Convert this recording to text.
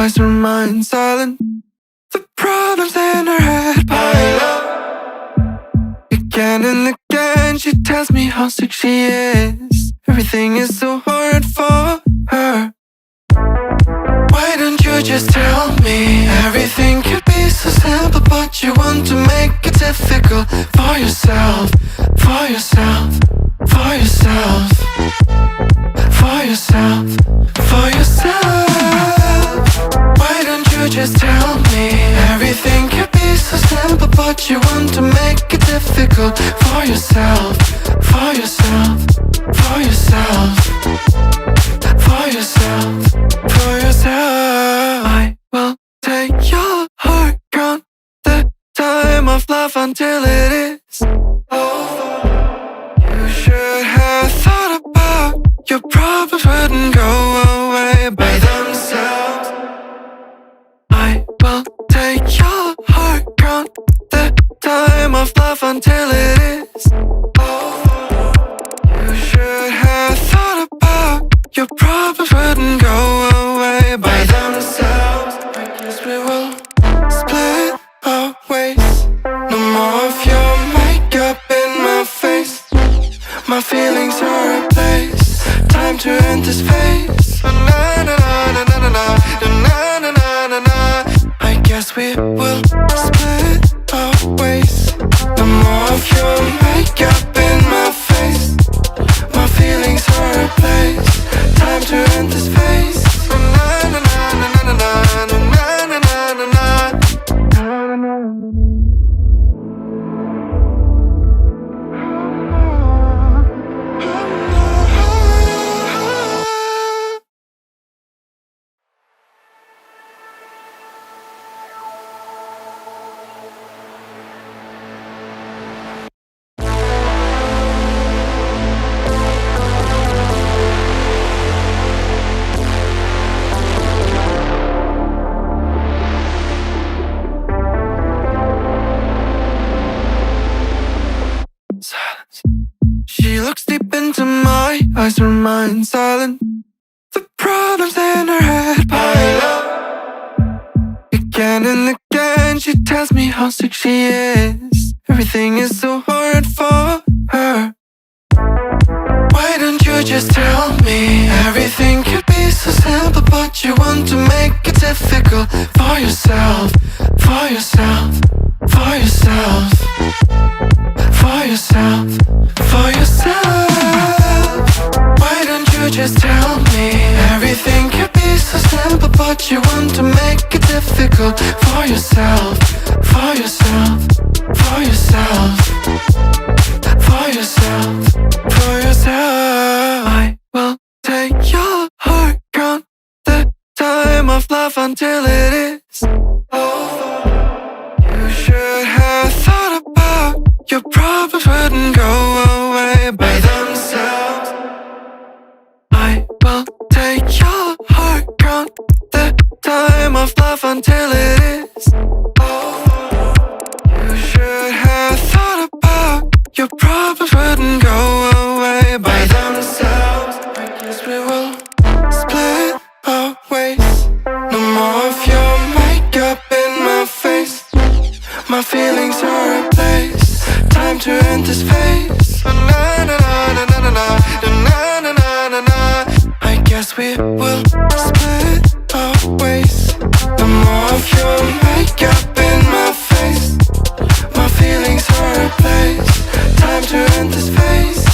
eyes remain silent. The problems in her head pile up. Again and again she tells me how sick she is. Everything is so hard for her. Why don't you just tell me? Everything could be so simple, but you want to make it difficult for yourself, for yourself, for yourself, for yourself, for yourself. Why don't you just tell me? Everything could be so simple, but you want to make it difficult for yourself, for yourself, for yourself, for yourself, for yourself. I will take your heart, count the time of love until it is over. You should have thought about your problems wouldn't go away by themselves. I will take your heart, count the time of love until it is over. You should have thought about your problems wouldn't go away by themselves. I guess we will split our ways. No more of your makeup in my face. My feelings are replaced. Time to end this phase. Na na na na na na na na na na na na. I guess we will split our ways. No more of your makeup in my face. My feelings are replaced. Time to end this phase. Na na na na na na na na na na na na. Silence. She looks deep into my eyes, remain silent. The problems in her head pile up. Again and again she tells me how sick she is. Everything is so hard for her. Why don't you just tell me? Everything could be so simple, but you want to make it difficult for yourself, for yourself, for yourself, for yourself, for yourself. Why don't you just tell me? Everything could be so simple, but you want to make it difficult for yourself, for yourself, for yourself, for yourself, for yourself. I will take your heart, count the time of love until it is over. You should have thought about your problems wouldn't go away by themselves. I will take your heart, count the time of love until it is over. You should have thought about your problems wouldn't go away by themselves. I guess we will split our ways. No more of your makeup in my face. My feelings are replaced. Time to end this phase. Na na na na na na na na na na na. I guess we